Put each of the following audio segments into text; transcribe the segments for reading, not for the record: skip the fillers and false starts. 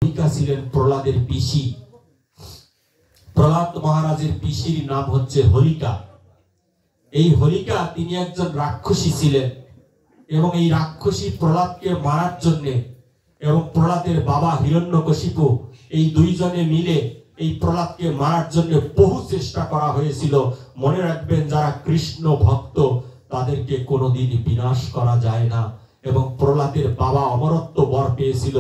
হোলিকা ছিলেন প্রহ্লাদের পিসি। প্রহ্লাদ মহারাজের পিসির নাম হচ্ছে হোলিকা। এই হোলিকা তিনি একজন রাক্ষসী ছিলেন এবং এই রাক্ষসী প্রহ্লাদকে মারার জন্য এবং প্রহ্লাদের বাবা হিরণ্যকশিপু এই দুইজনে মিলে এই প্রহ্লাদকে মারার জন্য বহু চেষ্টা করা হয়েছিল। মনে রাখবেন, যারা কৃষ্ণ ভক্ত তাদেরকে কোনোদিন বিনাশ করা যায় না। এবং প্রহ্লাদের বাবা অমরত্ব বর পেয়েছিল,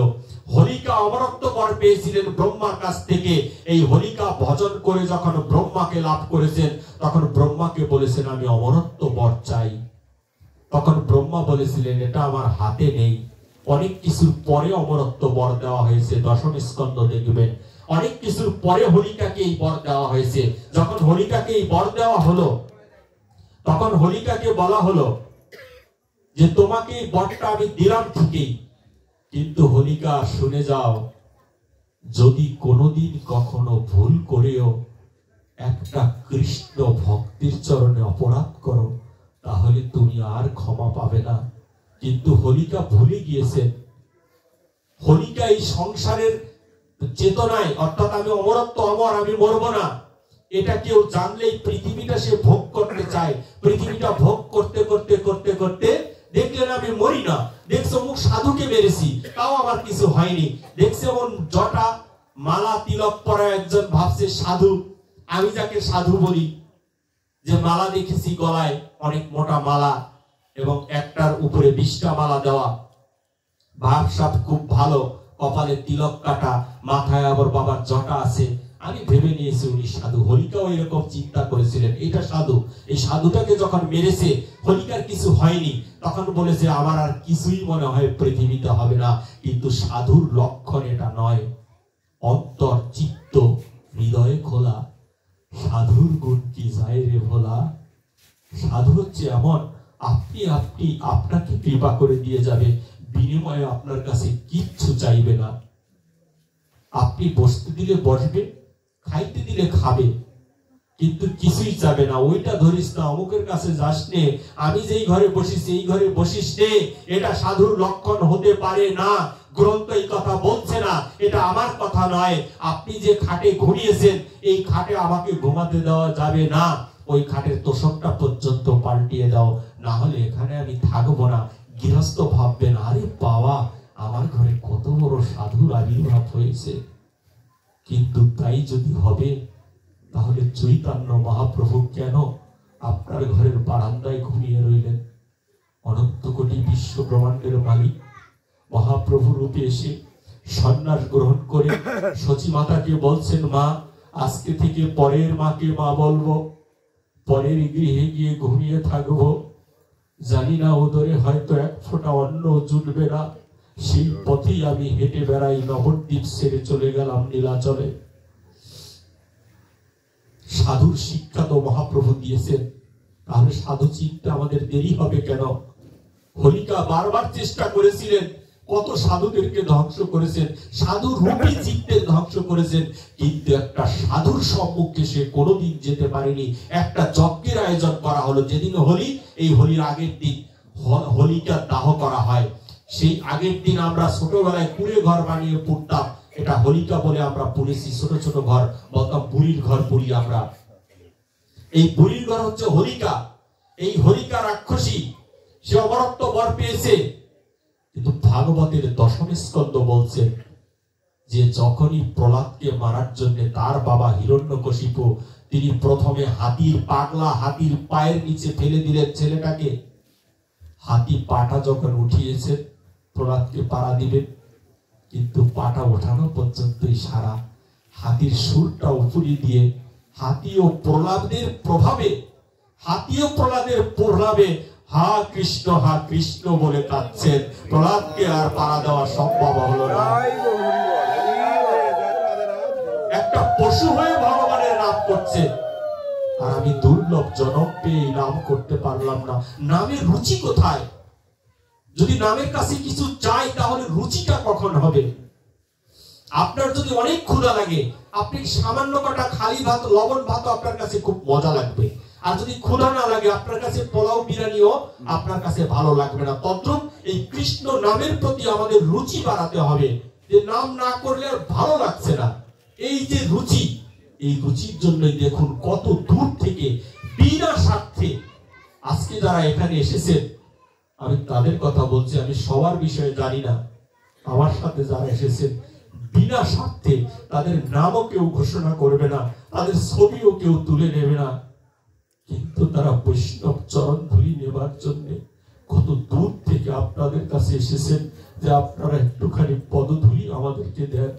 হোলিকা অমরত্ব বর পেয়েছিলেন ব্রহ্মার কাছ থেকে। এই হোলিকা ভজন করে যখন ব্রহ্মাকে লাভ করেছেন, তখন ব্রহ্মাকে বলেছেন আমি অমরত্ব বর চাই। তখন ব্রহ্মা বলেছিলেন এটা আমার হাতে নেই। অনেক কিছুর পরে অমরত্ব বর দেওয়া হয়েছে, দশম স্কন্ধ দেখবেন। অনেক কিছুর পরে হোলিকাকে এই বর দেওয়া হয়েছে। যখন হোলিকাকে এই বর দেওয়া হলো, তখন হোলিকাকে বলা হলো যে তোমাকে এই বরটা আমি দিলাম ঠিকই, কিন্তু হোলিকা শুনে যাও, যদি কোনোদিন কখনো ভুল করেও একটা কৃষ্ণ ভক্তির চরণে অপরাধ করো, তাহলে তুমি আর ক্ষমা পাবে না। কিন্তু হোলিকা ভুলে গিয়েছেন। হোলিকা এই সংসারের চেতনায়, অর্থাৎ আমি অমরত্ব, অমর, আমি মরব না, এটা কেউ জানলেই পৃথিবীটা সে ভোগ করতে চায়। পৃথিবীটা ভোগ করতে করতে করতে করতে দেখলেন আমি মরি না। দেখছো মুখ সাধুকে মেরেছি, তাও আমার কিছু হয়নি। দেখছে ওর জটা মালা তিলক পরা একজন ভাবছে সাধু। আমি যাকে সাধু বলি, যে মালা দেখেছি গলায় অনেক মোটা মালা এবং একটার উপরে 20টা মালা দেওয়া, ভাবসাব খুব ভালো, কপালে তিলক কাটা, মাথায় আবার বাবার জটা আছে। আমি ভেবে নিয়েছি উনি সাধু। হোলিকাও এরকম চিন্তা করেছিলেন এটা সাধু। এই সাধুটাকে যখন মেরেছে, হোলিকার কিছু হয়নি, তখন বলেছে আমার আর কিছুই মনে হয় পৃথিবীতে হবে না। কিন্তু সাধুর লক্ষণ এটা নয়। অন্তর চিত্ত হৃদয়ে খোলা, সাধুর গুণ কি যায় রে ভোলা। সাধু হচ্ছে এমন, আপনি আপনাকে কৃপা করে দিয়ে যাবে, বিনিময়ে আপনার কাছে কিচ্ছু চাইবে না। আপনি বসতে দিলে বসবে, খাইতে দিলে খাবে, কিন্তু কিছুই চাবে না। ওইটা ধরিস না, অমুকের কাছে যাস নে, আমি যেই ঘরে বসিস এই ঘরে বসিস নে, এটা সাধুর লক্ষণ হতে পারে না। গ্রন্থ এই কথা বলছে না, এটা আমার কথা নয়। আপনি যে খাটে ঘুমিয়েছেন, এই খাটে আমাকে ঘুমাতে দেওয়া যাবে না। ওই খাটের তোষকটা পর্যন্ত পাল্টিয়ে দাও, না হলে এখানে আমি থাকবো না। গৃহস্থ ভাববেন আরে বাবা, আমার ঘরে কত বড় সাধুর আবির্ভাব হয়েছে। কিন্তু তাই যদি হবে, তাহলে চৈতন্য মহাপ্রভু কেন আপনার ঘরের বারান্দায় ঘুমিয়ে রইলেন? অনন্ত কোটি বিশ্ব ব্রহ্মাণ্ডের মালিক মহাপ্রভু রূপে এসে সন্ন্যাস গ্রহণ করে সচী মাতাকে বলছেন, মা আজকে থেকে পরের মাকে মা বলবো, পরের গৃহে গিয়ে ঘুমিয়ে থাকবো। জানি না ওদরে হয়তো এক ফোঁটা অন্ন জুটবে না, সেই পথেই আমি হেঁটে বেড়াই। নবদ্বীপ ছেড়ে চলে গেলাম নীলাচলে। সাধুর শিক্ষা তো মহাপ্রভু দিয়েছেন, তাহলে সাধু চিন্তা আমাদের দেরি হবে কেন? হোলিকা বারবার চেষ্টা করেছিলেন, কত সাধুদেরকে ধ্বংস করেছেন, সাধু রূপী চিত্তের ধ্বংস করেছেন, কিন্তু একটা সাধুর সম্মুখে সে কোনোদিন যেতে পারেনি। একটা যজ্ঞের আয়োজন করা হলো, যেদিন হোলি, এই হোলির আগের দিন হোলিকা দাহ করা হয়। সেই আগের দিন আমরা ছোটবেলায় কুড়ে ঘর বানিয়ে পুড়তাম, এটা হোলিকা বলে আমরা পুড়েছি। ছোট ছোট ঘর বলতাম, বুড়ির ঘর পুড়ি আমরা। এই বুড়ির ঘর হচ্ছে হোলিকা। এই হোলিকা রাক্ষসী, সে অমরত্ব বর পেয়েছে। কিন্তু ভাগবতের দশম স্কন্ধ বলছে যে যখনই প্রহ্লাদকে মারার জন্য তার বাবা হিরণ্যকশিপু, তিনি প্রথমে হাতির পাগলা, হাতির পায়ের নিচে ফেলে দিলেন ছেলেটাকে। হাতি পাটা যখন উঠিয়েছে প্রহ্লাদকে পাড়া দিবেন, কিন্তু পাটা ওঠানো পর্যন্ত ইশারা, হাতির সুরটা উপরে দিয়ে হাতি ও প্রহ্লাদের প্রভাবে হা কৃষ্ণ বলে কাঁদছেন। প্রহ্লাদকে আর পাড়া দেওয়া সম্ভব হলো না। একটা পশু হয়ে ভগবানের নাম করছে, আর আমি দুর্লভ জনম পেয়ে নাম করতে পারলাম না। নামের রুচি কোথায়? যদি নামের কাছে কিছু চাই, তাহলে রুচিটা কখন হবে? আপনার যদি অনেক ক্ষুধা লাগে, আপনি সামান্য কটা খালি ভাত, লবণ ভাত আপনার কাছে খুব মজা লাগবে। আর যদি ক্ষুধা না লাগে, আপনার কাছে পোলাও বিরিয়ানিও আপনার কাছে ভালো লাগবে না। তদ্রুপ এই কৃষ্ণ নামের প্রতি আমাদের রুচি বাড়াতে হবে। যে নাম না করলে আর ভালো লাগছে না। এই যে রুচি, এই রুচির জন্যই দেখুন কত দূর থেকে বিনা স্বার্থে আজকে যারা এখানে এসেছেন, আমি তাদের কথা বলছি, আমি সবার বিষয়ে জানি না, আমার সাথে যারা এসেছেন বিনা স্বার্থে, তাদের নামও কেউ ঘোষণা করবে না, তাদের ছবিও কেউ তুলে নেবে না, কিন্তু তারা বৈষ্ণব চরণ ধুলি নেবার জন্য কত দূর থেকে আপনাদের কাছে এসেছেন যে আপনারা একটুখানি পদধূলি আমাদেরকে দেন।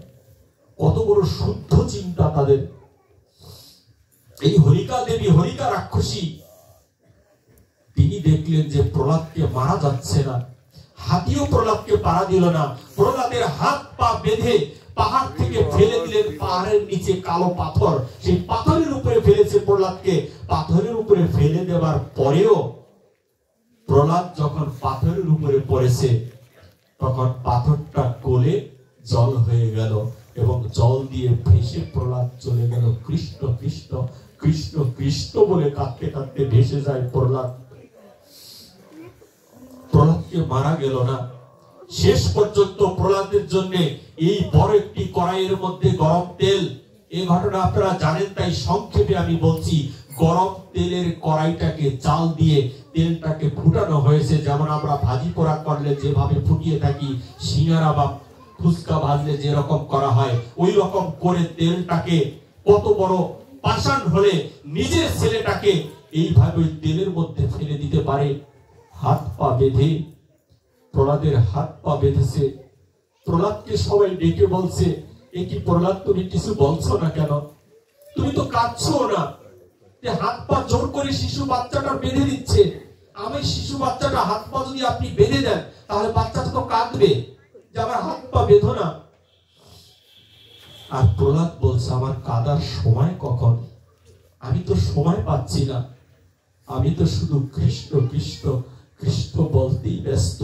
কত বড় শুদ্ধ চিন্তা তাদের। এই হরিকা দেবী, হরিকা রাক্ষসী, তিনি দেখলেন যে প্রহ্লাদকে মারা যাচ্ছে না, হাতিও প্রহ্লাদকে পাড়া দিল না, প্রহ্লাদের হাত পা বেঁধে পাহাড় থেকে ফেলে দিলেন। পাহাড়ের নিচে কালো পাথর, সেই পাথরের উপরে ফেলেছে প্রহ্লাদকে। পাথরের উপরে ফেলে দেওয়ার পরেও প্রহ্লাদ যখন পাথরের উপরে পড়েছে, তখন পাথরটা গলে জল হয়ে গেল এবং জল দিয়ে ভেসে প্রহ্লাদ চলে গেল। কৃষ্ণ কৃষ্ণ কৃষ্ণ কৃষ্ণ বলে কাঁদতে কাঁদতে ভেসে যায় প্রহ্লাদ। প্রহ্লাদকে মারা গেল না। শেষ পর্যন্ত প্রহ্লাদের জন্য এই বড় একটি কড়াইয়ের মধ্যে গরম তেল, এই ঘটনা আপনারা জানেন তাই সংক্ষেপে আমি বলছি। গরম তেলের কড়াইটাকে চাল দিয়ে তেলটাকে ফুটানো হয়েছে, যেমন আমরা ভাজি পোড়া করলে যেভাবে ফুটিয়ে থাকি, সিঙ্গারা বা ফুচকা ভাজলে যেরকম করা হয়, ওই রকম করে তেলটাকে, কত বড় পাষাণ হলে নিজের ছেলেটাকে এইভাবে তেলের মধ্যে ফেলে দিতে পারে। হাত পা বেঁধে, প্রহ্লাদের হাত পা বেঁধেছে। প্রহ্লাদকে সবাই ডেকে বলছে, এ কি প্রহ্লাদ, তুমি কিছু বলছো না কেন? তুমি তো কাঁদছো না। হাত পা জোর করে শিশু বাচ্চাটা বেঁধে দিচ্ছে। আমি শিশু বাচ্চাটা হাত পা যদি আপনি বেঁধে দেন, তাহলে বাচ্চাটা তো কাঁদবে যে আমার হাত পা বেঁধো না। আর প্রহ্লাদ বলছে, আমার কাঁদার সময় কখন? আমি তো সময় পাচ্ছি না, আমি তো শুধু কৃষ্ণ কৃষ্ণ কৃষ্ণ বলতেই ব্যস্ত।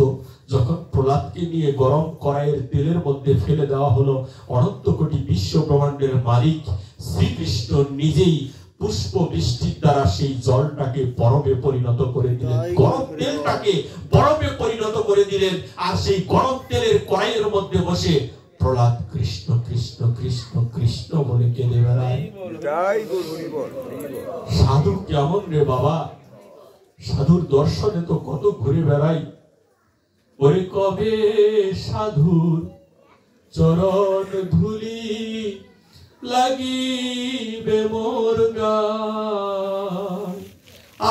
যখন প্রহ্লাদকে নিয়ে গরম কড়াইয়ের তেলের মধ্যে ফেলে দেওয়া হলো, অনন্ত কোটি বিশ্ব ব্রহ্মাণ্ডের মালিক শ্রীকৃষ্ণ নিজেই পুষ্প বৃষ্টির দ্বারা সেই জলটাকে বরফে পরিণত করে দিলেন, গরম তেলটাকে বরফে পরিণত করে দিলেন। আর সেই গরম তেলের কড়াইয়ের মধ্যে বসে প্রহ্লাদ কৃষ্ণ কৃষ্ণ কৃষ্ণ কৃষ্ণ বলে কেঁদে বেড়ায়। সাধু কেমন রে বাবা, সাধুর দর্শনে তো কত ঘুরে বেড়াই। ওরে কবে সাধুর চরণ ধুলি লাগিবে মোর গায়,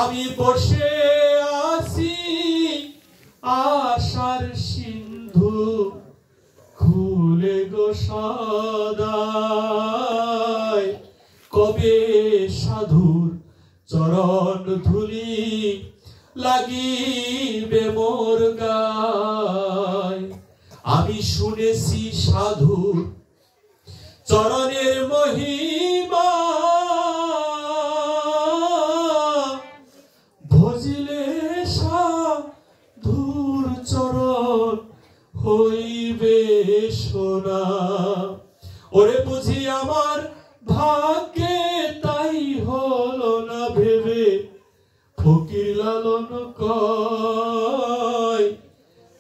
আমি বসে আছি আশার সিন্ধু খুলে গো সদাই। কবে সাধুর চরণ ধুলি লাগিবে মোর গায়, আমি শুনেছি সাধুর চরণের মহিমা, ভজিলে সাধুর চরণ হইবে সোনা। ওরে বুঝি আমার ভাগ্যে তাই হলো না ভেবে, ফকির লালন কয়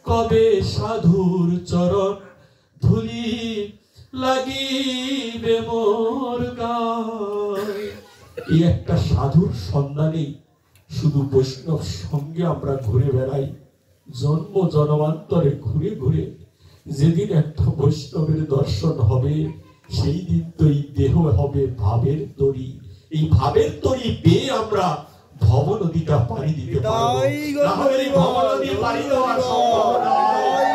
কবে সাধুর চরণ ধুলি লাগিবে মোর গায়। এই একটা সাধুর সন্ধানে শুধু বৈষ্ণব সঙ্গে আমরা ঘুরে বেড়াই, জন্ম জন্মান্তরে ঘুরে ঘুরে। যেদিন একটা বৈষ্ণবের দর্শন হবে, সেই দিন তো এই দেহ হবে ভাবের তরী। এই ভাবের তরী বেয়ে আমরা ভব নদীটা পাড়ি দিতে পারবো, না হলে এই ভব নদী পাড়ি দেওয়া সম্ভব নয়।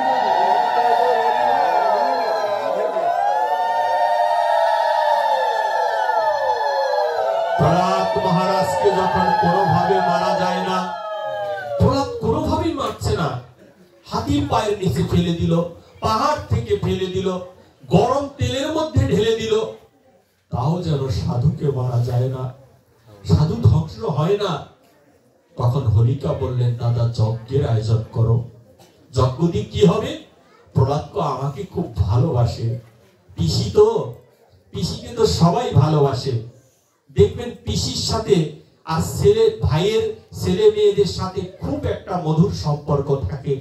প্রহ্লাদ মহারাজকে যখন কোনোভাবে মারা যায় না, প্রহ্লাদ কোনোভাবেই মারছে না, হাতির পায়ের নিচে ফেলে দিল, পাহাড় থেকে ফেলে দিল, গরম তেলের মধ্যে ঢেলে দিল, তাও যেন সাধুকে মারা যায় না, সাধু ধ্বংস হয় না। তখন হরিকা বললেন, দাদা যজ্ঞের আয়োজন করো। যজ্ঞ দিয়ে কি হবে? প্রহ্লাদ আমাকে খুব ভালোবাসে, পিসিকে তো সবাই ভালোবাসে। দেখবেন পিসির সাথে আর ভাইয়ের ছেলে মেয়েদের সাথে খুব একটা মধুর সম্পর্ক থাকে।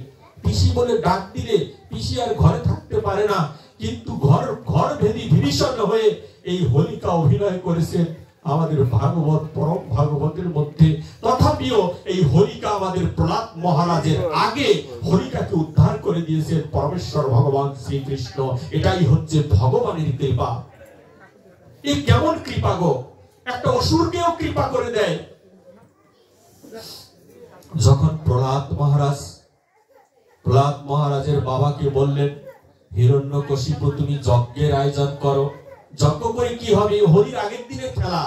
পিসি বলে ডাক দিলে পিসি আর ঘরে থাকতে পারে না, কিন্তু ঘর ভেদি বিভীষণ হয়ে এই হোলিকা অভিনয় করেছেন আমাদের ভাগবত, পরম ভাগবতের মধ্যে। তথাপিও এই হোলিকা আমাদের প্রহ্লাদ মহারাজের আগে হোলিকাকে উদ্ধার করে দিয়েছেন পরমেশ্বর ভগবান শ্রীকৃষ্ণ। এটাই হচ্ছে ভগবানের কৃপা। এই কেমন কৃপা গো! একটা অসুরকেও কৃপা করে দেয়। যখন প্রহ্লাদ মহারাজের বাবাকে বললেন, হিরণ্যকশিপু তুমি যজ্ঞের আয়োজন করো। যজ্ঞ করে কি হবে? হোলির আগের দিনের খেলা,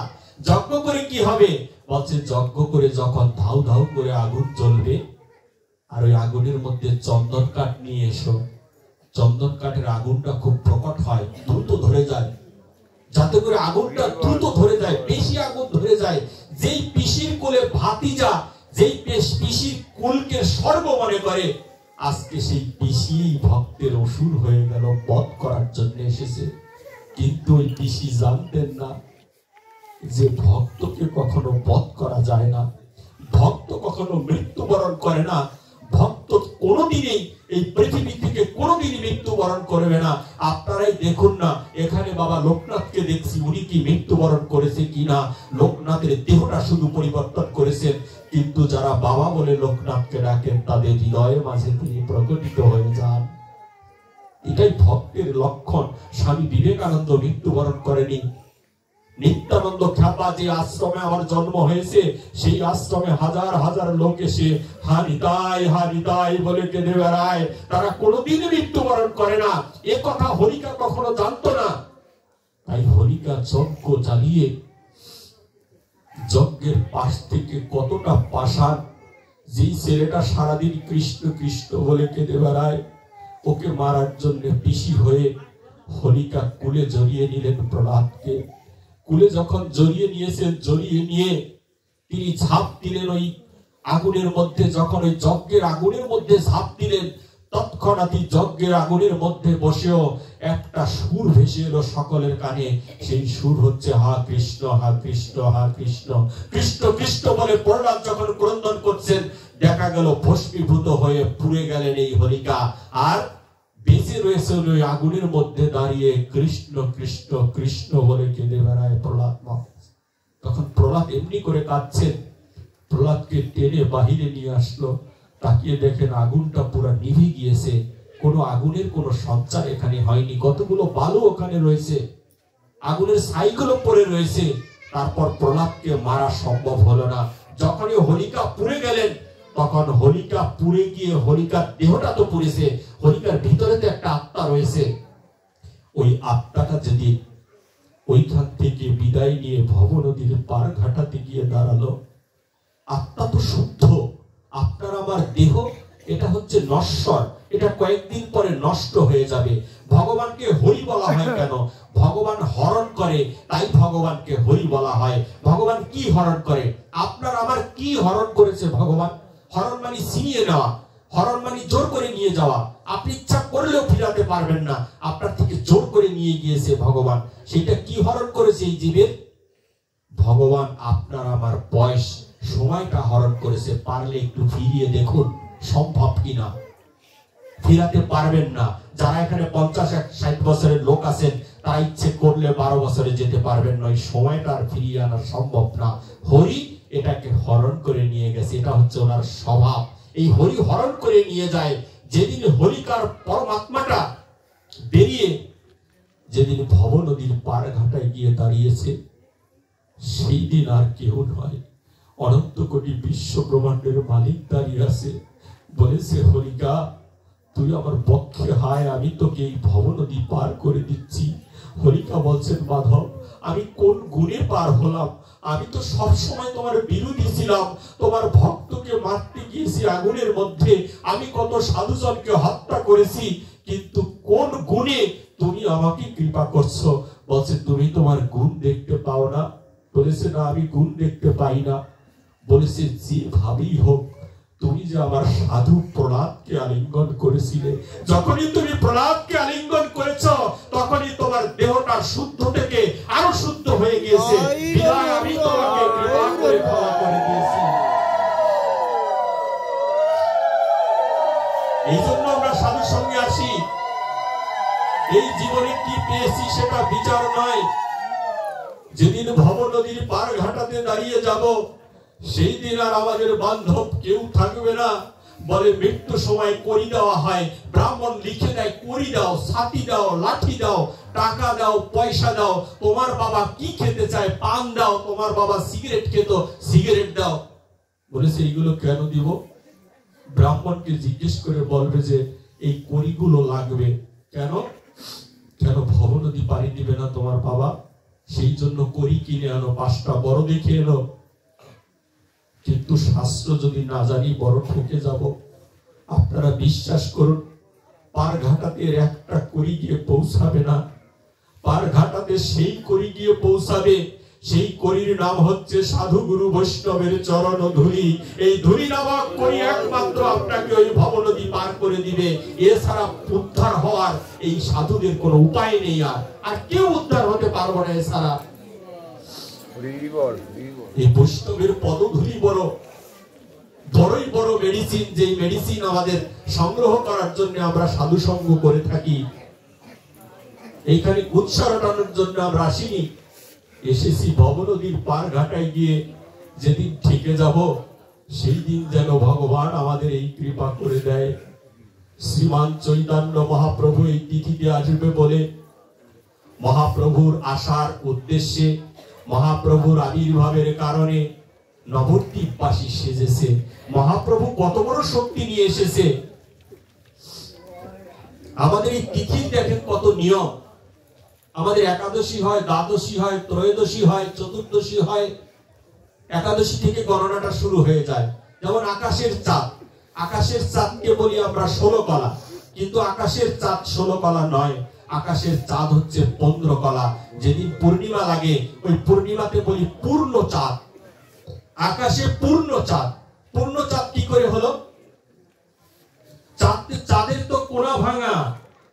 যজ্ঞ করে কি হবে? বলছে যজ্ঞ করে যখন ধাউ ধাউ করে আগুন জ্বলবে, আর ওই আগুনের মধ্যে চন্দন কাঠ নিয়ে এসো। চন্দন কাঠের আগুনটা খুব প্রকট হয়, দ্রুত ধরে যায়, যাতে করে আগুনটা দ্রুত ধরে যায়, বেশি আগুন ধরে যায়। যেই পিসির কোলে ভাতিজা, যেই পিসির কুলকে স্বর্গ মনে করে, আজকে সেই পিসি ভক্তের অসুর হয়ে গেল, বধ করার জন্য এসেছে। কিন্তু ওই পিসি জানতেন না যে ভক্তকে কখনো বধ করা যায় না, ভক্ত কখনো মৃত্যুবরণ করে না, ভক্ত কোনোদিনই এই পৃথিবী থেকে কোনোদিনই মৃত্যুবরণ করবে না। আপনারাই দেখুন না, এখানে বাবা লোকনাথকে দেখছি, উনি কি মৃত্যুবরণ করেছে কিনা? লোকনাথের দেহটা শুধু পরিবর্তন করেছেন, কিন্তু যারা বাবা বলে লোকনাথকে ডাকেন তাদের হৃদয়ের মাঝে তিনি প্রকটিত হয়ে যান। এটাই ভক্তের লক্ষণ। স্বামী বিবেকানন্দ মৃত্যুবরণ করেনি। নিত্যানন্দ খ্যাপা যে আশ্রমে আমার জন্ম হয়েছে, সেই আশ্রমে হাজার হাজার লোক এসে হা নিতাই বলে কেঁদে বেড়ায়, তারা কোনোদিন মৃত্যুবরণ করে না। এ কথা হোলিকা কখনো জানতো না। তাই হোলিকা যজ্ঞ জ্বালিয়ে যজ্ঞের পাশ থেকে কতটা পাষাণ, যেই ছেলেটা সারাদিন কৃষ্ণ কৃষ্ণ বলে কেঁদে বেড়ায়, ওকে মারার জন্য পিসি হয়ে হোলিকা কুলে জড়িয়ে নিলেন প্রহ্লাদকে। কুলে যখন জড়িয়ে নিয়েছেন, জড়িয়ে নিয়ে তিনি ঝাঁপ দিলেন ওই আগুনের মধ্যে। যখন ওই যজ্ঞের আগুনের মধ্যে ঝাঁপ দিলেন, তৎক্ষণাৎই যজ্ঞের আগুনের মধ্যে বসেও একটা সুর ভেসে এলো সকলের কানে। সেই সুর হচ্ছে হা কৃষ্ণ, হা কৃষ্ণ, হা কৃষ্ণ, কৃষ্ণ কৃষ্ণ বলে প্রহ্লাদ যখন ক্রন্দন করছেন, দেখা গেল ভস্মীভূত হয়ে পুড়ে গেলেন এই হোলিকা। আর বেঁচে রয়েছে ওই আগুনের মধ্যে দাঁড়িয়ে কৃষ্ণ কৃষ্ণ কৃষ্ণ বলে কেঁদে বেড়ায় প্রহ্লাদ মহারাজ। তখন প্রহ্লাদ এমনি করে কাঁদছেন, প্রহ্লাদকে টেনে বাহিরে নিয়ে আসলো। তাকিয়ে দেখেন আগুনটা পুরো নিভে গিয়েছে, কোনো আগুনের কোনো সঞ্চার এখানে হয়নি। কতগুলো বালু ওখানে রয়েছে, আগুনের ছাইগুলো পড়ে রয়েছে। তারপর প্রহ্লাদকে মারা সম্ভব হলো না। যখনই হোলিকা পুড়ে গেলেন, তখন হোলিকা পুড়ে গিয়ে হোলিকার দেহটা তো পুড়েছে, হোলিকার ভিতরে তো একটা আত্মা রয়েছে। ওই আত্মাটা যদি ওইখান থেকে বিদায় নিয়ে ভব নদীর পার ঘাটাতে গিয়ে দাঁড়ালো, আত্মা তো শুদ্ধ। আপনার আমার দেহ এটা হচ্ছে নশ্বর, এটা কয়েকদিন পরে নষ্ট হয়ে যাবে। ভগবানকে হরি বলা হয় কেন? ভগবান হরণ করে, তাই ভগবানকে হরি বলা হয়। ভগবান কি হরণ করে? আপনার আমার কি হরণ করেছে ভগবান? হরণ মানে ছিনিয়ে নেওয়া, হরণ মানে জোর করে নিয়ে যাওয়া। আপনি ইচ্ছা করলেও ফিরাতে পারবেন না, আপনার থেকে জোর করে নিয়ে গিয়েছে ভগবান। সেটা কি হরণ করেছে এই জীবের? ভগবান আপনার আমার বয়স, সময়টা হরণ করেছে। পারলে একটু ফিরিয়ে দেখুন সম্ভব কিনা। ফিরাতে পারবেন না। যারা এখানে 50-60 বছরের লোক আছেন, তারা ইচ্ছে করলে 12 বছরে যেতে পারবেন না। এই সময়টা আর ফিরিয়ে আনা সম্ভব না। হরি এটাকে হরণ করে নিয়ে গেছে, এটা হচ্ছে ওনার স্বভাব। এই হরি হরণ করে নিয়ে যায়। যেদিন হোলিকার পরমাত্মাটা বেরিয়ে যেদিন ভব নদীর পার ঘাটায় গিয়ে দাঁড়িয়েছে, সেই দিন আর কেউ নয়, অনন্ত কোটি বিশ্ব ব্রহ্মাণ্ডের মালিক দাঁড়িয়ে আছে। বলেছে হোলিকা তুই আমার পক্ষে হায়, আমি তোকে এই ভব নদী পার করে দিচ্ছি। হোলিকা বলছেন মাধব আমি কোন গুণে পার হলাম? আমি তো সব সময় তোমার বিরোধী ছিলাম, তোমার ভক্তকে মারতে গিয়েছি আগুনের মধ্যে, আমি কত সাধুজনকে হত্যা করেছি, কিন্তু কোন গুণে তুমি আমাকে কৃপা করছো? বলছে তুমি তোমার গুণ দেখতে পাও না? বলেছে না আমি গুণ দেখতে পাই না। বলেছে যে ভাবেই হোক, তুমি যে আমার সাধু প্রহ্লাদকে আলিঙ্গন করেছিলে, যখনই তুমি প্রহ্লাদকে আলিঙ্গন করেছো, তখনই তোমার দেহটা শুদ্ধ থেকে আরো শুদ্ধ হয়ে গিয়েছে। বিদায় আমি তোমাকে কৃপা করে ক্ষমা করে দিয়েছি। এই জন্য আমরা সাধুর সঙ্গে আসি, এই জীবনে কি পেয়েছি সেটা বিচার নয়। যেদিন ভব নদীর পার ঘাটাতে দাঁড়িয়ে যাব, সেই দিন আর আমাদের বান্ধব কেউ থাকবে না। বলে মৃত্যু সময় করি দেওয়া হয়, ব্রাহ্মণ লিখে দেয় করি দাও, ছাতি দাও, লাঠি দাও, টাকা দাও, পয়সা দাও। তোমার বাবা কি খেতে চায়, পান দাও। তোমার বাবা সিগারেট খেত, সিগারেট দাও। বলেছে এইগুলো কেন দিব? ব্রাহ্মণকে জিজ্ঞেস করে বলবে যে এই করিগুলো লাগবে কেন? কেন ভব নদী পাড়ি দিবে না তোমার বাবা? সেই জন্য করি কিনে আনো, 5টা বড় দেখে এলো। কিন্তু শাস্ত্র যদি না জানি বড় ঠকে যাব। আপনারা বিশ্বাস করুন, পার ঘাটাতে একটা করি গিয়ে পৌঁছাবে না। পার ঘাটাতে সেই করি গিয়ে পৌঁছাবে, সেই করির নাম হচ্ছে সাধু গুরু বৈষ্ণবের চরণ ধুলি। এই ধুলি নামক করি একমাত্র আপনাকে ওই ভব নদী পার করে দিবে। এছাড়া উদ্ধার হওয়ার এই সাধুদের কোনো উপায় নেই। আর কেউ উদ্ধার হতে পারবে না এছাড়া। এই বৈষ্ণবের পদধূলি বড়ই বড় মেডিসিন। যে মেডিসিন আমাদের সংগ্রহ করার জন্য আমরা সাধু সঙ্গ করে থাকি। এইখানে উৎসরণের জন্য আমরা আসিনি, এসেছি ভব নদীর পার ঘাটায় গিয়ে যেদিন থেকে যাব, সেই দিন যেন ভগবান আমাদের এই কৃপা করে দেয়। শ্রীমান চৈতন্য মহাপ্রভু এই তিথিতে আসবে বলে, মহাপ্রভুর আসার উদ্দেশ্যে, মহাপ্রভুর আবির্ভাবের কারণে নবদ্বীপবাসী সেজেছে। মহাপ্রভু কত বড় শক্তি নিয়ে এসেছে। আমাদের এই তিথির দেখেন কত নিয়ম। আমাদের একাদশী হয়, দ্বাদশী হয়, ত্রয়োদশী হয়, চতুর্দশী হয়। একাদশী থেকে গণনাটা শুরু হয়ে যায়। যেমন আকাশের চাঁদ, আকাশের চাঁদকে বলি আমরা 16 কলা, কিন্তু আকাশের চাঁদ 16 কলা নয়। আকাশের চাঁদ হচ্ছে 15 কলা। যেদিন পূর্ণিমা লাগে ওই পূর্ণিমাতে বলি পূর্ণ চাঁদ। আকাশে পূর্ণ চাঁদ। পূর্ণ চাঁদ কি করে হলো? চাঁদের তো কোনা ভাঙা,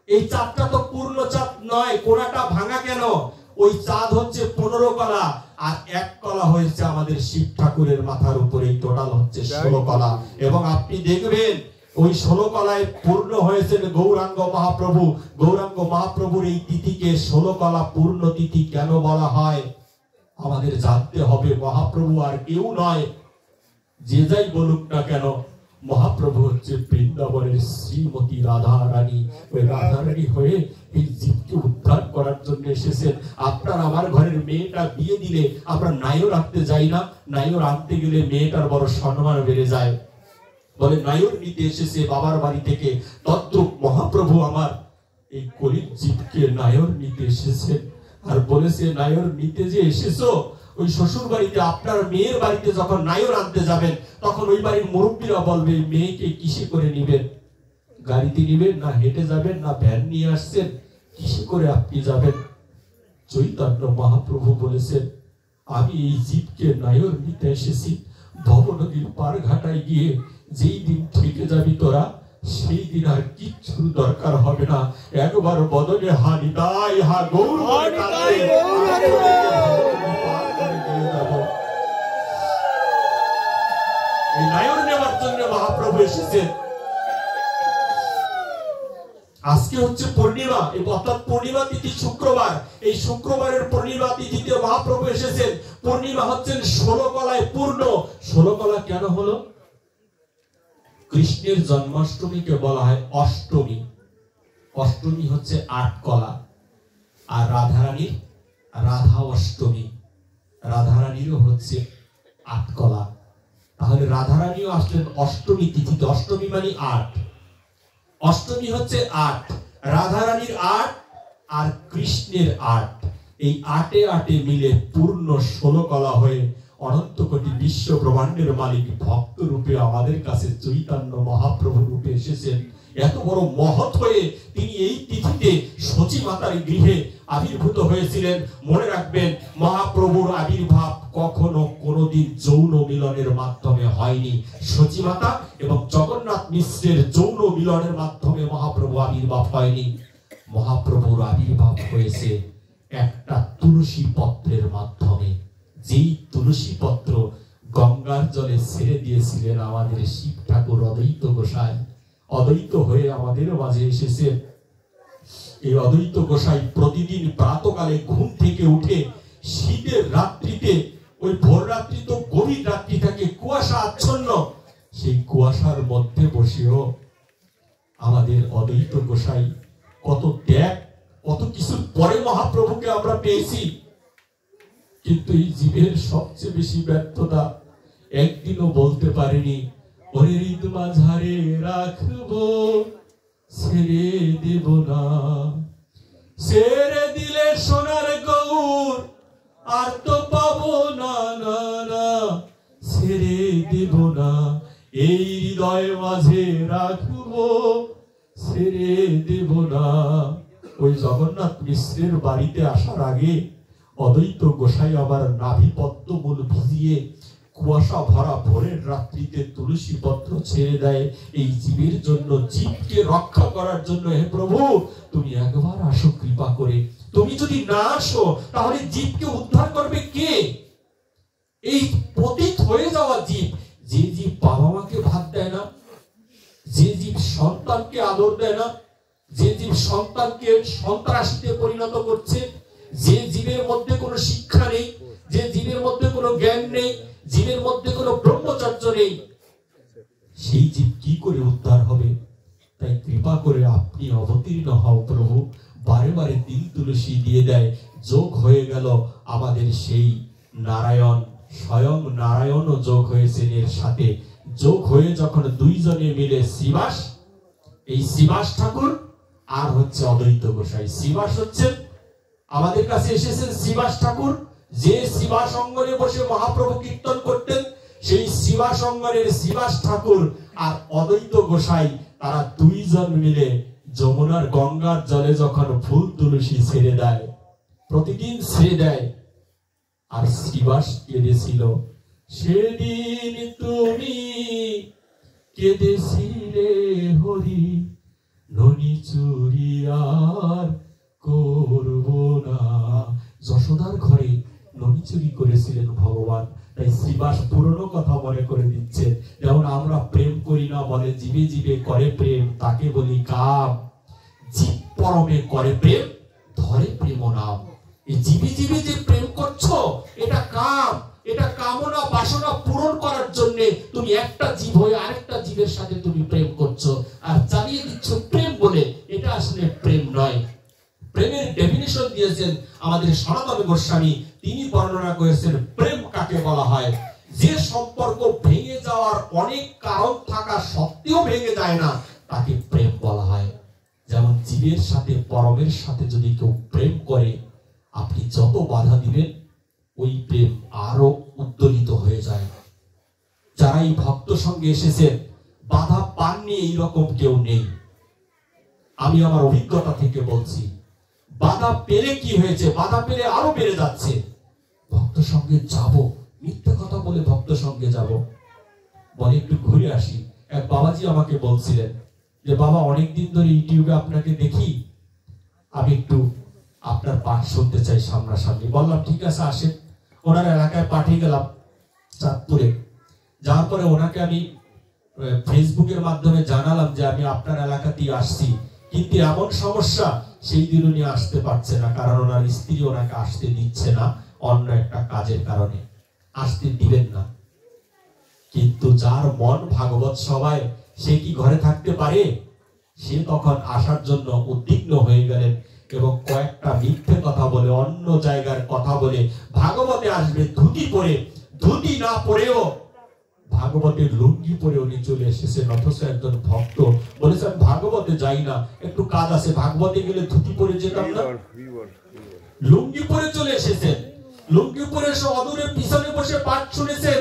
এই চাঁদটা তো পূর্ণ চাঁদ নয়। কোনাটা ভাঙা কেন? ওই চাঁদ হচ্ছে 15 কলা, আর 1 কলা হয়েছে আমাদের শিব ঠাকুরের মাথার উপরে। টোটাল হচ্ছে 16 কলা। এবং আপনি দেখবেন ওই 16 কলায় পূর্ণ হয়েছেন গৌরাঙ্গ মহাপ্রভু। গৌরাঙ্গ মহাপ্রভুর এই তিথিকে 16 কলা পূর্ণ তিথি কেন বলা হয় আমাদের জানতে হবে। মহাপ্রভু আর কেউ নয়, যে যাই বলুক না কেন, মহাপ্রভু হচ্ছে বৃন্দাবনের শ্রীমতী রাধা রানী। ওই রাধা রানী হয়ে এই জীবকে উদ্ধার করার জন্য এসেছেন। আপনার আমার ঘরের মেয়েটা বিয়ে দিলে আমরা নাইও রাখতে যাই না? নাইও রাখতে গেলে মেয়েটার বড় সম্মান বেড়ে যায়। বলে নাইর নিতে এসেছে বাবার বাড়ি থেকে। তদ্রূপ মহাপ্রভু আমার এই কলির জীবকে নাইর নিতে এসেছেন। আর বলেছে নাইর নিতে যে এসেছো, ওই শ্বশুর বাড়িতে আপনার মেয়ের বাড়িতে যখন নাইর আনতে যাবেন, তখন ওই বাড়ির মুরব্বীরা বলবে মেয়েকে কিসে করে নিবেন? গাড়িতে নিবেন না হেঁটে যাবেন, না ভ্যান নিয়ে আসছেন, কিসে করে আপনি যাবেন? চৈতন্য মহাপ্রভু বলেছেন আমি এই জীবকে নাইর নিতে এসেছি। ভব নদীর পার ঘাটায় গিয়ে যেই দিন থেকে যাবি তোরা, সেই দিন আর কিচ্ছুর দরকার হবে না। একবার বদনে হানি দাই হা গৌর এই নায়র নেওয়ার জন্য মহাপ্রভু এসেছেন। আজকে হচ্ছে পূর্ণিমা, অর্থাৎ পূর্ণিমা তিথি শুক্রবার। এই শুক্রবারের পূর্ণিমা তিথিতে মহাপ্রভু এসেছেন। পূর্ণিমা হচ্ছেন 16 কলায় পূর্ণ। 16 কলা কেন হলো? কৃষ্ণের জন্মাষ্টমীকে বলা হয় অষ্টমী। অষ্টমী হচ্ছে 8 কলা। আর রাধারানীর রাধা অষ্টমী, রাধারানীরও হচ্ছে 8 কলা। তাহলে রাধারানীও আসলেন অষ্টমী তিথিতে। অষ্টমী মানে 8। অষ্টমী হচ্ছে 8, রাধারানীর 8 আর কৃষ্ণের 8। এই 8 8 মিলে পূর্ণ 16 কলা হয়ে অনন্ত কোটি বিশ্ব ব্রহ্মাণ্ডের মালিক ভক্ত রূপে আমাদের কাছে চৈতন্য মহাপ্রভু রূপে এসেছেন। এত বড় মহৎ হয়ে তিনি এই তিথিতে সচী মাতার গৃহে আবির্ভূত হয়েছিলেন। মনে রাখবেন, মহাপ্রভুর আবির্ভাব কখনো কোনোদিন যৌন মিলনের মাধ্যমে হয়নি। সচী মাতা এবং জগন্নাথ মিশ্রের যৌন মিলনের মাধ্যমে মহাপ্রভু আবির্ভাব হয়নি। মহাপ্রভুর আবির্ভাব হয়েছে একটা তুলসী পত্রের মাধ্যমে। যেই তুলসী পত্র গঙ্গার জলে ছেড়ে দিয়েছিলেন আমাদের শিব ঠাকুর অদ্বৈত গোসাই, অদ্বৈত হয়ে আমাদের মাঝে এসেছেন। এই অদ্বৈত গোসাই প্রতিদিন প্রাতকালে ঘুম থেকে উঠে শীতের রাত্রিতে, ওই ভোর রাত্রি তো গভীর রাত্রি থাকে, কুয়াশা আচ্ছন্ন, সেই কুয়াশার মধ্যে বসেও আমাদের অদ্বৈত গোসাই কত ত্যাগ, কত কিছুর পরে মহাপ্রভুকে আমরা পেয়েছি। কিন্তু এই জীবের সবচেয়ে বেশি ব্যর্থতা, একদিনও বলতে পারেনি ওরে হৃদ মাঝারে রাখবো, ছেড়ে দেব না। ছেড়ে দিলে সোনার গৌর আর তো পাবো না, না না, ছেড়ে দেব না। এই হৃদয় মাঝে রাখবো, ছেড়ে দেব না। ওই জগন্নাথ মিশ্রের বাড়িতে আসার আগে অদ্বৈত গোসাই আবার নাভি পদ্মমূল ভিজিয়ে কুয়াশা ভরা ভোরের রাত্রিতে তুলসী পত্র ছেড়ে দেয় এই জীবের জন্য, জীবকে রক্ষা করার জন্য। হে প্রভু, তুমি একবার আসো কৃপা করে। তুমি যদি না আসো তাহলে জীবকে উদ্ধার করবে কে? এই পতিত হয়ে যাওয়া জীব, যে জীব বাবা মাকে ভাত দেয় না, যে জীব সন্তানকে আদর দেয় না, যে জীব সন্তানকে সন্ত্রাসীতে পরিণত করছে, যে জীবের মধ্যে কোনো শিক্ষা নেই, যে জীবের মধ্যে কোনো জ্ঞান নেই, জীবের মধ্যে কোনো ব্রহ্মচর্য নেই, সেই জীব কি করে উদ্ধার হবে? তাই কৃপা করে আপনি অবতীর্ণ হও প্রভু। বারে বারে তিল তুলসী দিয়ে দেয়, যোগ হয়ে গেল আমাদের সেই নারায়ণ, স্বয়ং নারায়ণও যোগ হয়েছেন এর সাথে। যোগ হয়ে যখন দুইজনে মিলে শিবাস, এই শিবাস ঠাকুর আর হচ্ছে অদ্বৈত গোসাই। শিবাস হচ্ছেন আমাদের কাছে এসেছেন শিবাস ঠাকুর, যে শিবাস অঙ্গনে বসে মহাপ্রভু কীর্তন করতেন, সেই শিবাস অঙ্গনের শিবাস ঠাকুর আর অদ্বৈত গোসাই, তারা দুইজন মিলে যমুনার গঙ্গার জলে যখন ফুল তুলসী ছেড়ে দেয়, প্রতিদিন ছেড়ে দেয়, আর শিবাস কেঁদেছিল, সেদিন তুমি কেঁদেছিলে হরি, ননি চুরি আর করব না। যশোদার ঘরে ননি চুরি করেছিলেন ভগবান, তাই শিবাস পুরনো কথা মনে করে দিচ্ছে। যেমন আমরা প্রেম করি না, বলে জীবে জীবে করে প্রেম, তাকে বলি কাম। জীব পরমে করে প্রেম, ধরে প্রেম নাম। এই জীবে জীবে যে প্রেম করছো, এটা কাম, এটা কামনা বাসনা পূরণ করার জন্য তুমি একটা জীব হয়ে আরেকটা জীবের সাথে তুমি প্রেম করছো আর চালিয়ে দিচ্ছ প্রেম বলে। এটা আসলে প্রেম নয়। প্রেমের ডেফিনিশন দিয়েছেন আমাদের সনাতন গোস্বামী, তিনি বর্ণনা করেছেন প্রেম কাকে বলা হয়। যে সম্পর্ক ভেঙে যাওয়ার অনেক কারণ থাকা সত্ত্বেও ভেঙে যায় না, তাকে প্রেম বলা হয়। যেমন জীবের সাথে পরমের সাথে যদি কেউ প্রেম করে, আপনি যত বাধা দিবেন ওই প্রেম আরো উদ্দোলিত হয়ে যায়। যারা এই ভক্ত সঙ্গে এসেছেন, বাধা পাননি এইরকম কেউ নেই। আমি আমার অভিজ্ঞতা থেকে বলছি, বাধা পেলে কি হয়েছে, বাধা পেলে আরো বেড়ে যাচ্ছে। ভক্ত সঙ্গে যাব, মিথ্যা কথা বলে ভক্ত সঙ্গে যাব, বলে একটু ঘুরে আসি। এক বাবাজি আমাকে বলছিলেন যে বাবা, অনেকদিন ধরে ইউটিউবে আপনাকে দেখি, আমি একটু আপনার পাঠ শুনতে চাই সামনাসামনি। বললাম ঠিক আছে, আসেন। ওনার এলাকায় পাঠিয়ে গেলাম চাঁদপুরে। যাওয়ার পরে ওনাকে আমি ফেসবুকের মাধ্যমে জানালাম যে আমি আপনার এলাকাতেই আসছি, কিন্তু এমন সমস্যা, সেই দিন উনি আসতে পারছে না, কারণ ওনার স্ত্রী ওনাকে আসতে দিচ্ছে না, অন্য একটা কাজের কারণে আসতে দিবেন না। কিন্তু যার মন ভাগবত সভায়, সে কি ঘরে থাকতে পারে? সে তখন আসার জন্য উদ্বিগ্ন হয়ে গেলেন এবং কয়েকটা মিথ্যে কথা বলে, অন্য জায়গার কথা বলে ভাগবতে আসবে ধুতি পরে, ধুতি না পরেও ভাগবতের লুঙ্গি পরে উনি চলে এসেছেন। অথচ একজন ভক্ত বলেছেন ভাগবতে যাই না, একটু কাজ আছে, ভাগবতে গেলে ধুতি পরে যেতাম না, লুঙ্গি পরে চলে এসেছেন। লুঙ্গি পরে এসে অদূরে পিছনে বসে পাঠ শুনেছেন।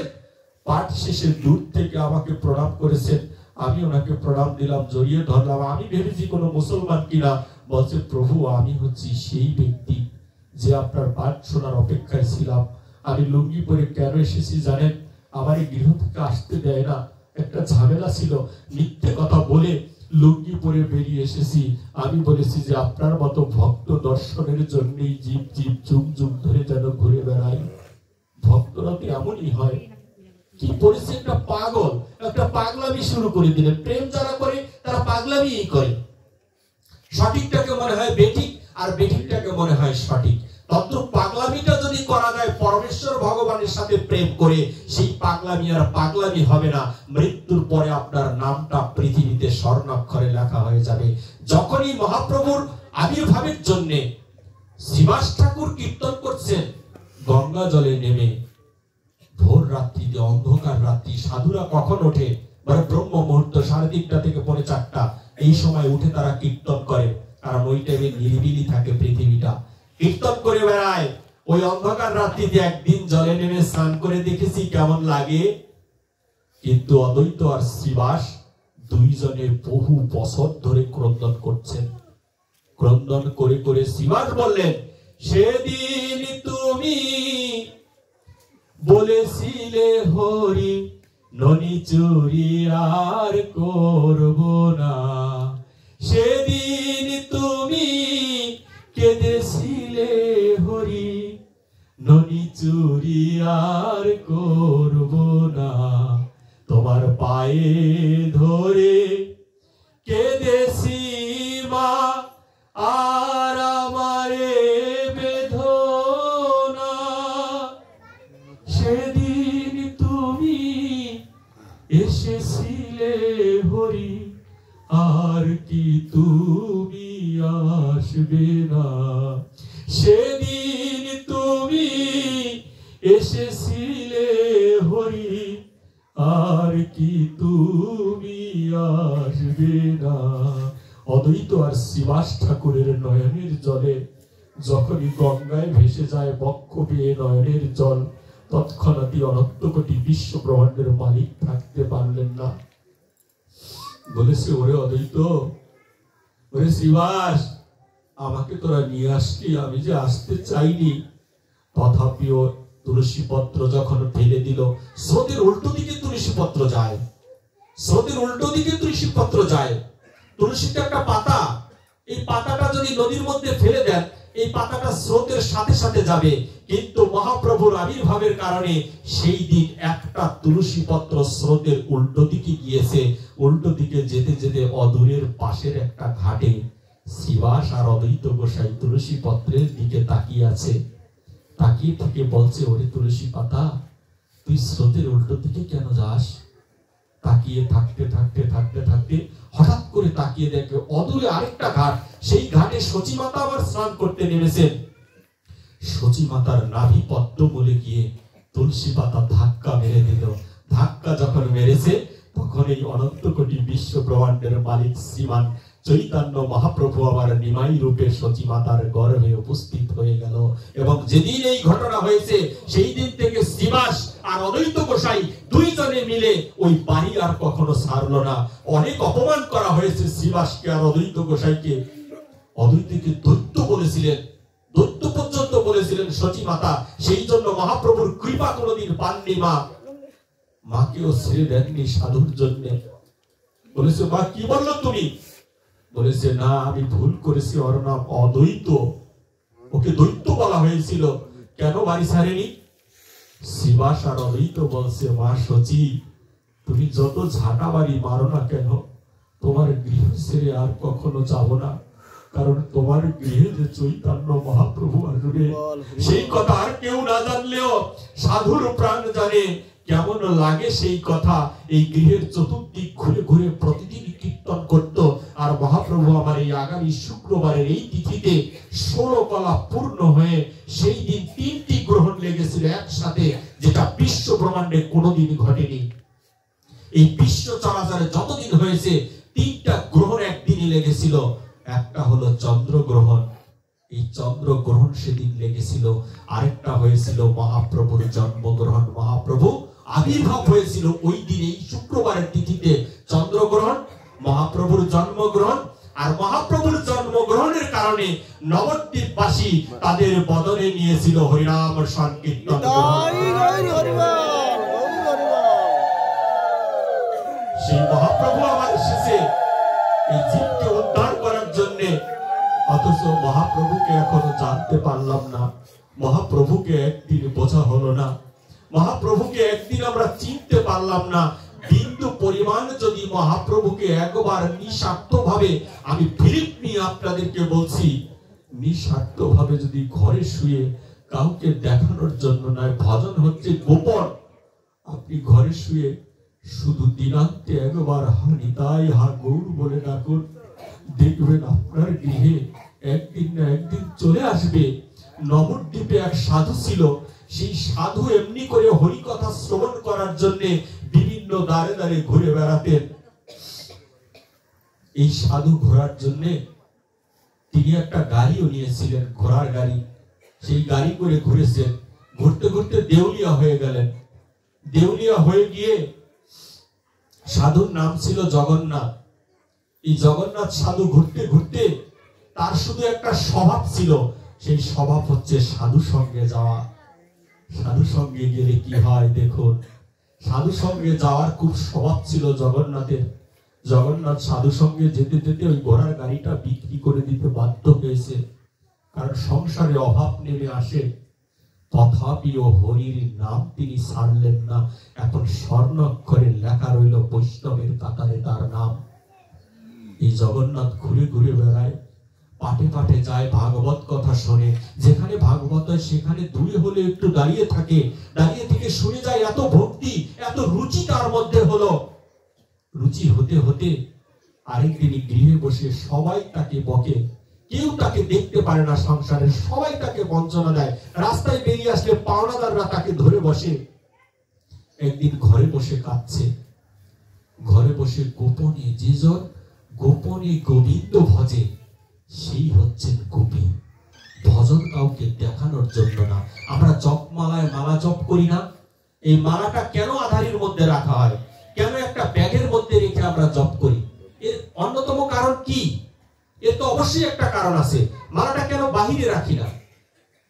পাঠ শেষে দূর থেকে আমাকে প্রণাম করেছেন, আমি ওনাকে প্রণাম দিলাম, জড়িয়ে ধরলাম। আমি ভেবেছি কোনো মুসলমান কিনা। বলছে প্রভু, আমি হচ্ছি সেই ব্যক্তি যে আপনার পাঠ শোনার অপেক্ষায় ছিলাম। আমি লুঙ্গি পরে কেন এসেছি জানেন? আমার এই গৃহ থেকে আসতে দেয় না, একটা ঝামেলা ছিল, মিথ্যে কথা বলে লুঙ্গি পরে বেরিয়ে এসেছি। আমি বলেছি যে আপনার মতো ভক্ত দর্শনের জন্যই জীব জীব যুগ যুগ ধরে যেন ঘুরে বেড়ায়। ভক্তরা তো এমনই হয়। কি পরিস্থিতি, একটা পাগল, একটা পাগলামি শুরু করে দিলেন। প্রেম যারা করে তারা পাগলামি করে। সঠিকটাকে মনে হয় বেঠিক, আর বেঠিকটাকে মনে হয় সঠিক। তদ্রূপ পাগলামিটা যদি করা যায় পরমেশ্বর ভগবানের সাথে প্রেম করে, সেই পাগলামি আর পাগলামি হবে না। মৃত্যুর পরে আপনার নামটা পৃথিবীতে স্বর্ণাক্ষরে লেখা হয়ে যাবে। যখনই মহাপ্রভুর আবির্ভাবের জন্য শ্রীবাস ঠাকুর কীর্তন করছেন গঙ্গা জলে নেমে, ভোর রাত্রিতে, অন্ধকার রাত্রি, সাধুরা কখন ওঠে? মানে ব্রহ্ম মুহূর্ত 3:30 থেকে 4:30, এই সময় উঠে তারা কীর্তন করে, কারণ ওই টাইমে নিরিবিলি থাকে পৃথিবীটা। কীর্তন করে বেড়ায়। ওই অন্ধকার রাত্রিতে একদিন জলে নেমে স্নান করে দেখেছি কেমন লাগে। কিন্তু অদ্বৈত আর শ্রীবাস দুইজনে বহু বছর ধরে ক্রন্দন করছেন। ক্রন্দন করে করে শ্রীবাস বললেন, সেদিন তুমি বলেছিলে হরি ননি চুরি আর করব না, সেদিন তুমি কেঁদেছিলে হরি ননি চুরি আর করব না, তোমার পায়ে ধরে কেঁদেছি মা আর আমারে বেদনা, সেদিন তুমি এসেছিলে হরি আর কি তুমি আসবে না, সেদিন তুমি এসেছিলে হরি আর কি তুমি আসবে না। অদ্বৈত আর শ্রীবাস ঠাকুরের নয়নের জলে যখনই গঙ্গায় ভেসে যায় বক্ষ পেয়ে নয়নের জল, তৎক্ষণাৎই অনন্ত কোটি বিশ্ব ব্রহ্মাণ্ডের মালিক থাকতে পারলেন না। বলেছে, ওরে অদ্বৈত, ওরে শ্রীবাস, আমাকে তোরা নিয়ে আসলি, আমি যে আসতে চাইনি। তথাপিও তুলসী পত্র যখন ফেলে দিল, স্রোতের উল্টো দিকে তুলসী পত্র যায়, স্রোতের উল্টো দিকে তুলসী পত্র যায়। তুলসীটা একটা পাতা, এই পাতাটা যদি নদীর মধ্যে ফেলে দেন, এই পাতাটা স্রোতের সাথে সাথে যাবে। কিন্তু মহাপ্রভুর আবির্ভাবের কারণে সেই দিন একটা তুলসী পত্র স্রোতের উল্টো দিকে গিয়েছে। উল্টো দিকে যেতে যেতে অদূরের পাশের একটা ঘাটে শ্রীবাস আর অদ্বৈত গোসাই তুলসী পত্রের দিকে তাকিয়ে আছে। তাকিয়ে থেকে বলছে, ওরে তুলসী পাতা, তুই স্রোতের উল্টো দিকে কেন যাস? তাকিয়ে থাকতে থাকতে থাকতে থাকতে হঠাৎ করে তাকিয়ে দেখে অদূরে আরেকটা ঘাট, সেই ঘাটে সচী মাতা আবার স্নান করতে নেমেছেন। সচী মাতার নাভি পদ্ম বলে গিয়ে তুলসী পাতা ধাক্কা মেরে দিল। ধাক্কা যখন মেরেছে, তখন এই অনন্ত কোটি বিশ্ব ব্রহ্মাণ্ডের মালিক শ্রীমান চৈতন্য মহাপ্রভু আবার নিমাই রূপে সচী মাতার গর্ভে উপস্থিত হয়ে গেল। এবং যেদিন এই ঘটনা হয়েছে, সেই দিন থেকে শ্রীবাস আর অদ্বৈত গোসাই দুইজনে মিলে ওই বাড়ি আর কখনো ছাড়লো না। অনেক অপমান করা হয়েছে শ্রীবাসকে আর অদ্বৈত গোসাইকে। অদ্বৈতকে দৈত্য বলেছিলেন, দৈত্য পর্যন্ত বলেছিলেন সচী মাতা। সেই জন্য মহাপ্রভুর কৃপা কোনোদিন পাননি মা। মাকেও ছেড়ে দেননি সাধুর জন্য। বলেছে, মা কি বললো তুমি? বলেছে, না, আমি ভুল করেছি, ওর নাম অদ্বৈত, ওকে দৈত্য বলা হয়েছিল, কেন বাড়ি ছাড়েনি? শ্রীবাস আর অদ্বৈত বলছে, মা সচী, তুমি যত ঝাঁটা বাড়ি মারো না কেন, তোমার গৃহ ছেড়ে আর কখনো যাব না, কারণ তোমার গৃহে যে চৈতন্য মহাপ্রভু আসবে, সেই কথা আর কেউ না জানলেও সাধুর প্রাণ জানে। কেমন লাগে সেই কথা। এই গৃহের চতুর্দিক ঘুরে ঘুরে প্রতিদিন কীর্তন করত। আর মহাপ্রভু আমার এই আগামী শুক্রবারের এই তিথিতে 16 কলা পূর্ণ হয়ে সেই দিন 3টি গ্রহণ লেগেছিল একসাথে, যেটা বিশ্ব ব্রহ্মাণ্ডে কোনোদিন ঘটেনি। এই বিশ্ব চরাচরে যতদিন হয়েছে 3টা গ্রহণ একদিনই লেগেছিল। একটা হলো চন্দ্রগ্রহণ, এই চন্দ্রগ্রহণ সেদিন লেগেছিল। আরেকটা হয়েছিল মহাপ্রভুর জন্মগ্রহণ, মহাপ্রভু আবির্ভাব হয়েছিল ওই দিন, এই শুক্রবারের তিথিতে চন্দ্রগ্রহণ, মহাপ্রভুর জন্মগ্রহণ। আর মহাপ্রভুর জন্মগ্রহণের কারণে নবদ্বীপবাসী তাদের বদনে নিয়েছিল হরিনাম সংকীর্তন। সেই মহাপ্রভু আবার এসেছে এই জীবকে উদ্ধার করার জন্য। অথচ মহাপ্রভুকে এখনো জানতে পারলাম না, মহাপ্রভুকে একদিন বোঝা হলো না, মহাপ্রভুকে একদিন আমরা চিনতে পারলাম না। বিন্দু পরিমাণ যদি মহাপ্রভুকে একবার নিঃস্বার্থভাবে, আমি ফিলিপ নিয়ে আপনাদেরকে বলছি, নিঃস্বার্থভাবে যদি ঘরে শুয়ে কাউকে দেখানোর জন্য নয়, ভজন হচ্ছে গোপন, আপনি ঘরে শুয়ে শুধু দিনান্তে একবার হানিতাই হা গৌর বলে ডাকুন, দেখবেন আপনার গৃহে একদিন না একদিন চলে আসবে। নবদ্বীপে এক সাধু ছিল, সেই সাধু এমনি করে হরি কথা শ্রবণ করার জন্য বিভিন্ন দ্বারে দ্বারে ঘুরে বেড়াতেন। এই সাধু ঘোরার জন্য তিনি একটা গাড়িও নিয়েছিলেন, ঘোড়ার গাড়ি। সেই গাড়ি করে ঘুরেছেন, ঘুরতে ঘুরতে দেউলিয়া হয়ে গেলেন। দেউলিয়া হয়ে গিয়ে, সাধুর নাম ছিল জগন্নাথ। এই জগন্নাথ সাধু ঘুরতে ঘুরতে তার শুধু একটা স্বভাব ছিল, সেই স্বভাব হচ্ছে সাধু সঙ্গে যাওয়া। সাধু সঙ্গে গেলে কি হয় দেখুন, সাধু সঙ্গে যাওয়ার খুব স্বভাব ছিল জগন্নাথের। জগন্নাথ সাধু সঙ্গে যেতে যেতে ওই ঘোড়ার গাড়িটা বিক্রি করে দিতে বাধ্য হয়েছে, কারণ সংসারে অভাব নেমে আসে। তথাপিও হরির নাম তিনি ছাড়লেন না। এখন স্বর্ণাক্ষরে লেখা রইল বৈষ্ণবের কাতারে তার নাম। এই জগন্নাথ ঘুরে ঘুরে বেড়ায়, পাটে পাটে যায়, ভাগবত কথা শোনে। যেখানে ভাগবত হয় সেখানে দূরে হলে একটু দাঁড়িয়ে থাকে, দাঁড়িয়ে থেকে শুনে যায়। এত ভক্তি, এত রুচি তার মধ্যে হলো। রুচি হতে হতে আরেকদিন গৃহে বসে সবাই তাকে বকে, কেউ তাকে দেখতে পারে না সংসারে, সবাই তাকে বঞ্চনা দেয়। রাস্তায় বেরিয়ে আসলে পাওনাদাররা তাকে ধরে বসে। একদিন ঘরে বসে কাঁদছে, ঘরে বসে গোপনে, যে জন গোপনে গোবিন্দ ভজে সেই হচ্ছেন গোপী। ভজন কাউকে দেখানোর জন্য না। আমরা জপমালায় মালা জপ করি না, এই মালাটা কেন আধারের মধ্যে রাখা হয়, কেন একটা ব্যাগের মধ্যে রেখে আমরা জপ করি? এর অন্যতম কারণ কি? এর তো অবশ্যই একটা কারণ আছে। মালাটা কেন বাহিরে রাখি না?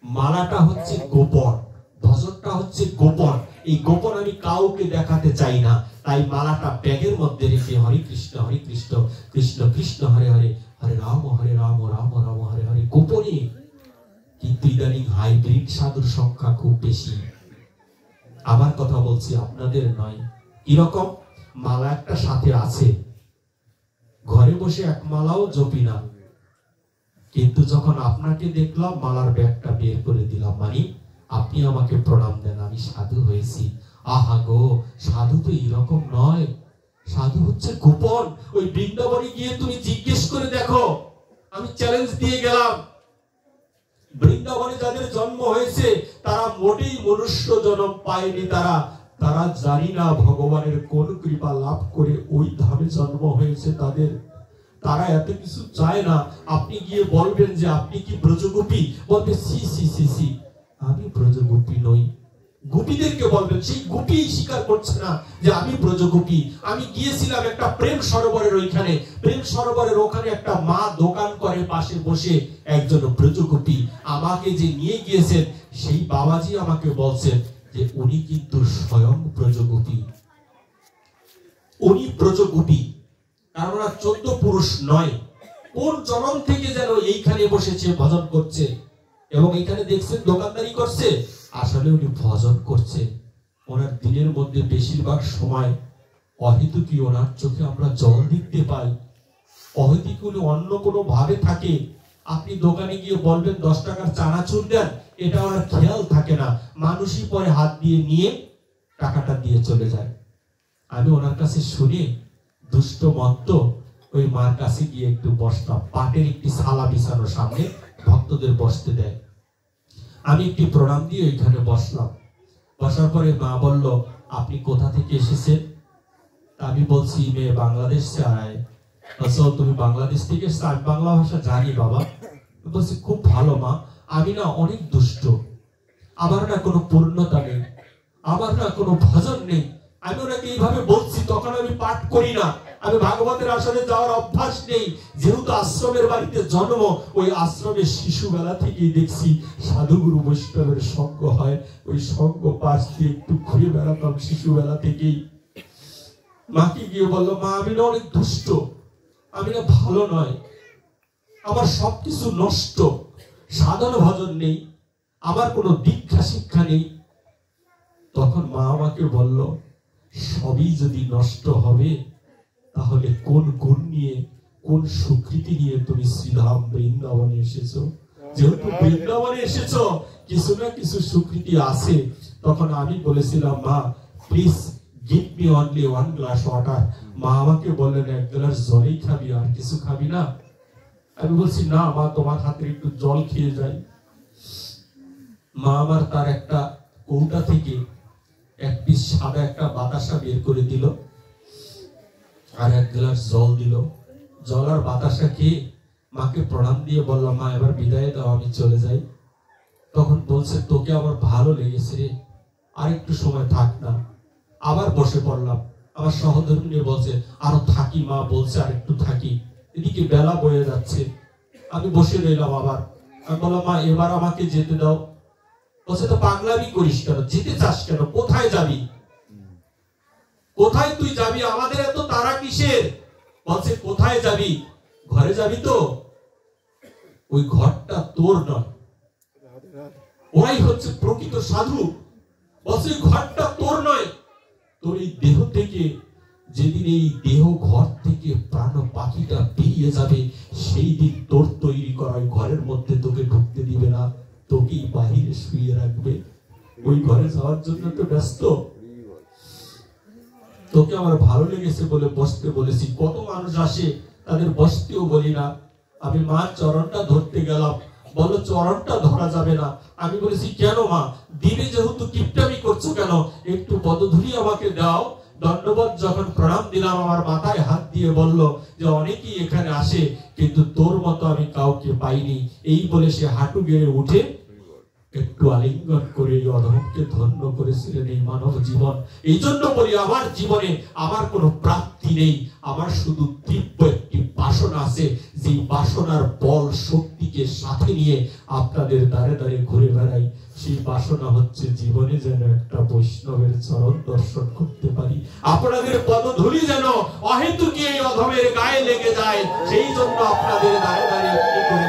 মালাটা হচ্ছে গোপন, ভজনটা হচ্ছে গোপন। এই গোপন আমি কাউকে দেখাতে চাই না, তাই মালাটা ব্যাগের মধ্যে রেখে হরে কৃষ্ণ কৃষ্ণ কৃষ্ণ হরে হরে, হরে রাম রাম রাম হরে হরে গোপনে। কিন্তু ইদানিং হাইব্রিড সাধুর সংখ্যা খুব বেশি। আমার কথা বলছি, আপনাদের নয়। কিরকম? মালা একটা সাথে আছে, ঘরে বসে এক মালাও জপি না, কিন্তু যখন আপনাকে দেখলাম মালার ব্যাগটা বের করে দিলাম, মানে আপনি আমাকে প্রণাম দেন, আমি সাধু হয়েছি। আহা গো, সাধু তো এরকম নয়, সাধু হচ্ছে গোপন। ওই বৃন্দাবনে গিয়ে তুমি জিজ্ঞেস করে দেখো, আমি চ্যালেঞ্জ দিয়ে গেলাম, বৃন্দাবনে যাদের জন্ম হয়েছে তারা মোটেই মনুষ্য জন্ম পায়নি। তারা জানি না ভগবানের কোন কৃপা লাভ করে ওই ধামে জন্ম হয়েছে তাদের। তারা এত কিছু চায় না। আপনি গিয়ে বলবেন যে আপনি কি ব্রজগোপী, বলবে সি সি সি সি আমি ব্রজগোপী নই। গোপীদেরকে বলবেন, সেই গোপী স্বীকার করছে না যে আমি ব্রজগোপী। আমি গিয়েছিলাম একটা প্রেম সরোবরের ওইখানে, প্রেম সরোবরের ওখানে একটা মা দোকান করে, পাশে বসে একজন ব্রজগোপী আমাকে যে নিয়ে গিয়েছেন, সেই বাবাজি আমাকে বলছেন যে উনি কিন্তু স্বয়ং ব্রজগোপী, উনি ব্রজগোপী। কারণ ওরা 14 পুরুষ নয়, কোন জনম থেকে যেন এইখানে বসেছে, ভজন করছে। এবং এইখানে দেখছেন দোকানদারি করছে, আসলে উনি ভজন করছে। ওনার দিনের মধ্যে বেশিরভাগ সময় অহেতুকি ওনার চোখে আমরা জল দেখতে পাই। অহেতুকি উনি অন্য কোনো ভাবে থাকে। আপনি দোকানে গিয়ে বলবেন 10 টাকার চানাচুর দেন, এটা ওনার খেয়াল থাকে না। মানুষই পরে হাত দিয়ে নিয়ে টাকাটা দিয়ে চলে যায়। আমি ওনার কাছে শুনে দুষ্ট মত্ত ওই মার কাছে গিয়ে একটু বসলাম। পাটের একটি সালা বিছানো, সামনে ভক্তদের বসতে দেয়। আমি একটি প্রণাম দিয়ে ওইখানে বসলাম। বসার পরে মা বলল, আপনি কোথা থেকে এসেছেন? আমি বলছি, মেয়ে বাংলাদেশ সে আয়। আচ্ছা, তুমি বাংলাদেশ থেকে এসেছো? আমি বাংলা ভাষা জানি বাবা। বলছি, খুব ভালো মা, আমি না অনেক দুষ্ট, আমার না কোনো পূর্ণতা নেই, আমার না কোনো ভজন নেই। আমি ওনাকে এইভাবে বলছি, তখন আমি পাঠ করি না, আমি ভাগবতের আসরে যাওয়ার অভ্যাস নেই। যেহেতু আশ্রমের বাড়িতে জন্ম, ওই আশ্রমের শিশুবেলা থেকেই দেখছি সাধুগুরু বৈষ্ণবের সঙ্গ হয়, ওই সঙ্গ পাশ দিয়ে একটু ঘুরে বেড়াতাম শিশুবেলা থেকেই। মাকে গিয়ে বললো, মা আমি না অনেক দুষ্ট, আমি না ভালো নয়, আমার সবকিছু নষ্ট, সাধন ভজন নেই, আমার কোনো দীক্ষা শিক্ষা নেই। তখন মা আমাকে বলল, সবই যদি নষ্ট হবে, তাহলে কোন গুণ নিয়ে, কোন স্বীকৃতি নিয়ে তুমি শ্রীধাম বৃন্দাবনে এসেছো? যেহেতু বৃন্দাবনে এসেছো, কিছু না কিছু স্বীকৃতি আছে। তখন আমি বলেছিলাম, মা please give me only one glass water. মা আমাকে বললেন, এক গ্লাস জলই খাবি, আর কিছু খাবি না? আমি বলছি, না মা, তোমার হাতে একটু জল খেয়ে যাই। মা আমার তার একটা কৌটা থেকে এক পিস সাদা একটা বাতাসা বের করে দিল, আর এক গ্লাস জল দিল। জল আর বাতাসা খেয়ে মাকে প্রণাম দিয়ে বললাম, মা এবার বিদায় দাও, আমি চলে যাই। তখন বলছে, তোকে আমার ভালো লেগেছে রে, আর একটু সময় থাক না। আবার বসে পড়লাম। আমার সহধর্মিনী বলছে, আরো থাকি মা, বলছে আর একটু থাকি। এদিকে বেলা বয়ে যাচ্ছে, আমি বসে রইলাম। আবার আমি বললাম, মা এবার আমাকে যেতে দাও। বলছে, তো পাগলামি করিস কেন, যেতে চাস কেন, কোথায় যাবি? কোথায় তুই যাবি? আমাদের এত তারা কিসের? বলছে, কোথায় যাবি? ঘরে যাবি তো? ওই ঘরটা তোর নয়, ওরাই হচ্ছে প্রকৃত সাধু। বলছে, ঘরটা তোর নয়, তোর এই দেহ থেকে যেদিন এই দেহ ঘর থেকে প্রাণ পাখিটা বেরিয়ে যাবে, সেই দিন তোর তৈরি করা ওই ঘরের মধ্যে তোকে ঢুকতে দিবে না, তোকেই বাহিরে শুয়ে রাখবে। ওই ঘরে যাওয়ার জন্য তো ব্যস্ত। তোকে আমার ভালো লেগেছে বলে বসতে বলেছি। কত মানুষ আসে, তাদের বসতেও বলি না। আমি মার চরণটা ধরতে গেলাম, বলো চরণটা ধরা যাবে না। আমি বলেছি, কেন মা? দিনে যেহেতু কিপটামি করছো কেন, একটু পদধূলি আমাকে দাও। দণ্ডবত যখন প্রণাম দিলাম, আমার মাথায় হাত দিয়ে বলল যে অনেকেই এখানে আসে, কিন্তু তোর মতো আমি কাউকে পাইনি। এই বলে সে হাঁটু গেড়ে উঠে একটু আলিঙ্গন করে এই অধমকে ধন্য করেছিলেন এই মানব জীবন। এই জন্য বলি, আমার জীবনে আমার কোনো প্রাপ্তি নেই, আমার শুধু তীব্র একটি বাসনা আছে। যে বাসনার বল শক্তিকে সাথে নিয়ে আপনাদের দ্বারে দ্বারে ঘুরে বেড়াই। সেই বাসনা হচ্ছে জীবনে যেন একটা বৈষ্ণবের চরণ দর্শন করতে পারি, আপনাদের পদধূলি যেন অহেতুকি এই অধমের গায়ে লেগে যায়। সেই জন্য আপনাদের দ্বারে দ্বারে একটি করে